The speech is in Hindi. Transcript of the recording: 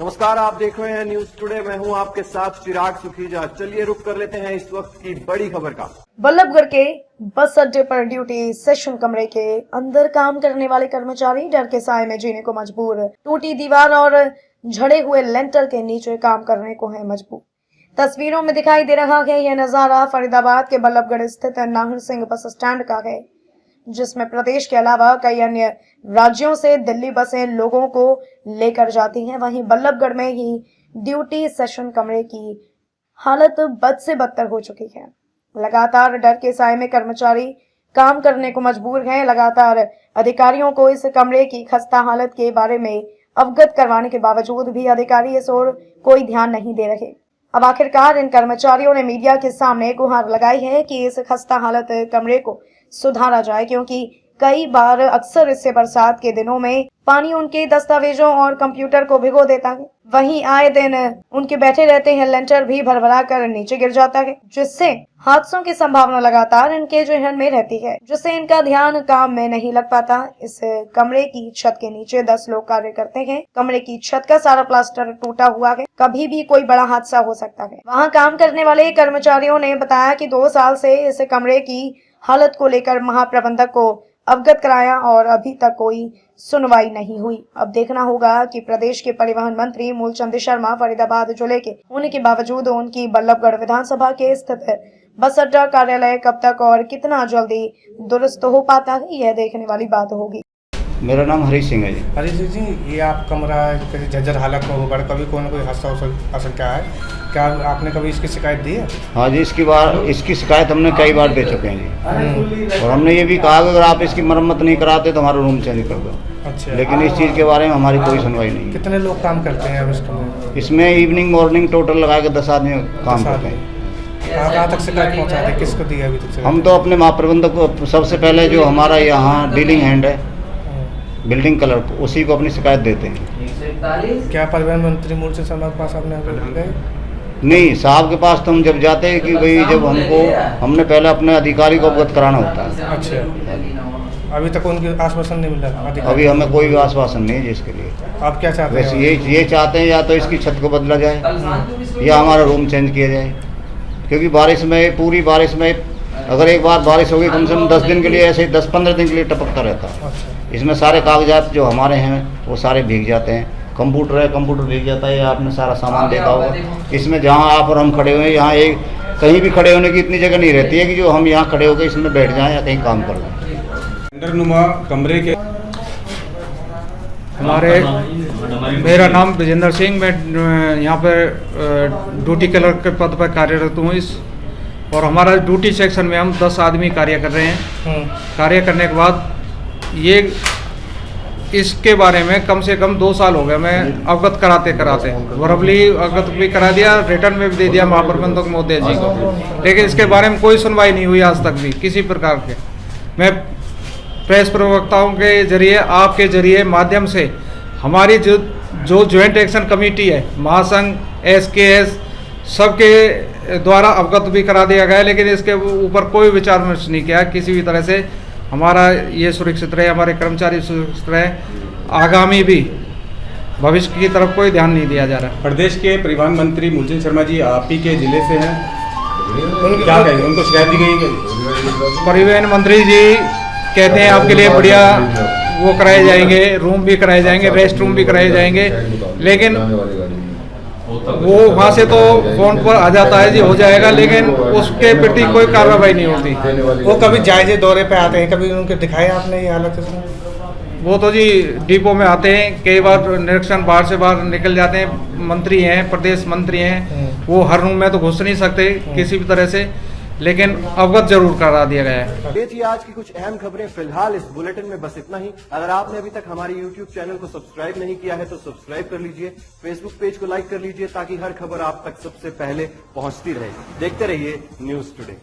नमस्कार, आप देख रहे हैं न्यूज टुडे। मैं हूं आपके साथ चिराग सुखीजा। चलिए रुक कर लेते हैं इस वक्त की बड़ी खबर का। बल्लभगढ़ के बस अड्डे पर ड्यूटी सेशन कमरे के अंदर काम करने वाले कर्मचारी डर के साए में जीने को मजबूर। टूटी दीवार और झड़े हुए लेंटर के नीचे काम करने को है मजबूर। तस्वीरों में दिखाई दे रहा है यह नजारा फरीदाबाद के बल्लभगढ़ स्थित नाहर सिंह बस स्टैंड का है, जिसमें प्रदेश के अलावा कई अन्य राज्यों से दिल्ली बसें लोगों को लेकर जाती हैं। वहीं बल्लभगढ़ में ही ड्यूटी सेशन कमरे की हालत बद से बदतर हो चुकी है। लगातार डर के साए में कर्मचारी काम करने को मजबूर हैं। लगातार अधिकारियों को इस कमरे की खस्ता हालत के बारे में अवगत करवाने के बावजूद भी अधिकारी इस ओर कोई ध्यान नहीं दे रहे। अब आखिरकार इन कर्मचारियों ने मीडिया के सामने गुहार लगाई है कि इस खस्ता हालत कमरे को सुधारा जाए, क्योंकि कई बार अक्सर इससे बरसात के दिनों में पानी उनके दस्तावेजों और कंप्यूटर को भिगो देता है। वहीं आए दिन उनके बैठे रहते हैं लेंटर भी भरभरा कर नीचे गिर जाता है, जिससे हादसों की संभावना लगातार इनके जहन में रहती है, जिससे इनका ध्यान काम में नहीं लग पाता। इस कमरे की छत के नीचे 10 लोग कार्य करते हैं। कमरे की छत का सारा प्लास्टर टूटा हुआ है, कभी भी कोई बड़ा हादसा हो सकता है। वहाँ काम करने वाले कर्मचारियों ने बताया कि 2 साल से इस कमरे की हालत को लेकर महाप्रबंधक को अवगत कराया और अभी तक कोई सुनवाई नहीं हुई। अब देखना होगा कि प्रदेश के परिवहन मंत्री मूलचंद शर्मा फरीदाबाद जिले के होने के बावजूद उनकी बल्लभगढ़ विधानसभा के स्थित बस अड्डा कार्यालय कब तक और कितना जल्दी दुरुस्त हो पाता है, यह देखने वाली बात होगी। मेरा नाम हरीश सिंह है जी। हरीश जी, ये आप कमरा किसी जर्जर हालत में होगा, कभी कोई ना कोई हादसा हो सकता है, क्या आपने कभी इसकी शिकायत दी है? हाँ जी, इसकी शिकायत हमने कई बार दे चुके हैं जी। और हमने ये भी कहा कि अगर आप इसकी मरम्मत नहीं कराते तो हमारा रूम चेंज कर दो। अच्छा। लेकिन इस चीज़ के बारे में हमारी कोई सुनवाई नहीं है। कितने लोग काम करते हैं अब इस कमरे? इसमें इवनिंग मॉर्निंग टोटल लगा के 10 आदमी काम करते हैं। कहाँ तक शिकायत पहुँचाते हैं, किसको दी है अभी तक? हम तो अपने महाप्रबंधक को, सबसे पहले जो हमारा यहाँ डीलिंग हैंड है बिल्डिंग क्लर्क, उसी को अपनी शिकायत देते हैं। क्या परिवहन मंत्री मूलचंद शर्मा के पास आपने गए? नहीं, साहब के पास तो हम जब जाते हैं कि भाई जब हमने पहले अपने अधिकारी को अवगत कराना होता है। अच्छा, अभी तक उनकी आश्वासन नहीं मिला? अभी हमें कोई भी आश्वासन नहीं है जिसके लिए। आप क्या चाहते हैं? वैसे ये चाहते हैं या तो इसकी छत को बदला जाए या हमारा रूम चेंज किया जाए, क्योंकि बारिश में, पूरी बारिश में अगर एक बार बारिश होगी कम से कम 10 दिन के लिए, ऐसे 10-15 दिन के लिए टपकता रहता है। इसमें सारे कागजात जो हमारे हैं वो सारे भीग जाते हैं। कंप्यूटर है, कंप्यूटर भीग जाता है। आपने सारा सामान देखा होगा। इसमें जहाँ आप और हम खड़े हुए हैं, यहाँ एक कहीं भी खड़े होने की इतनी जगह नहीं रहती है कि जो हम यहाँ खड़े होकर इसमें बैठ जाएं या कहीं काम कर लें। अंडरनुमा कमरे के मेरा नाम विजेंद्र सिंह, मैं यहाँ पर ड्यूटी क्लर्क के पद पर कार्यरत हूँ। और हमारा ड्यूटी सेक्शन में हम 10 आदमी कार्य कर रहे हैं। कार्य करने के बाद ये इसके बारे में कम से कम 2 साल हो गए मैं अवगत कराते वर्बली अवगत भी करा दिया, रिटर्न में भी दे दिया महाप्रबंधक महोदय जी को, लेकिन इसके बारे में कोई सुनवाई नहीं हुई आज तक भी किसी प्रकार के। मैं प्रेस प्रवक्ताओं के जरिए, आपके जरिए माध्यम से हमारी जो ज्वाइंट एक्शन कमेटी है, महासंघ, SKS सबके द्वारा अवगत भी करा दिया गया, लेकिन इसके ऊपर कोई विचार विमर्श नहीं किया किसी भी तरह से। हमारा ये सुरक्षित रहे, हमारे कर्मचारी सुरक्षित रहे, आगामी भी भविष्य की तरफ कोई ध्यान नहीं दिया जा रहा। प्रदेश के परिवहन मंत्री मूलचंद शर्मा जी आप ही के जिले से हैं, क्या कहेंगे? उनको शिकायत दी गई है? परिवहन मंत्री जी कहते हैं आपके लिए बढ़िया वो कराए जाएंगे, रूम भी कराए जाएंगे, रेस्ट रूम भी कराए जाएंगे, लेकिन वो वहाँ से तो फोन पर आ जाता है जी हो जाएगा, लेकिन उसके प्रति कोई कार्रवाई नहीं होती। वो कभी जायजे दौरे पे आते हैं, कभी उनके दिखाए आपने ये हालत? वो तो जी डिपो में आते हैं, कई बार निरीक्षण बाहर से बाहर निकल जाते हैं। मंत्री हैं, प्रदेश मंत्री हैं, वो हर रूम में तो घुस नहीं सकते किसी भी तरह से, लेकिन अवगत जरूर करा दिया गया है। ये थी आज की कुछ अहम खबरें। फिलहाल इस बुलेटिन में बस इतना ही। अगर आपने अभी तक हमारे YouTube चैनल को सब्सक्राइब नहीं किया है तो सब्सक्राइब कर लीजिए, Facebook पेज को लाइक कर लीजिए, ताकि हर खबर आप तक सबसे पहले पहुंचती रहे। देखते रहिए न्यूज टुडे।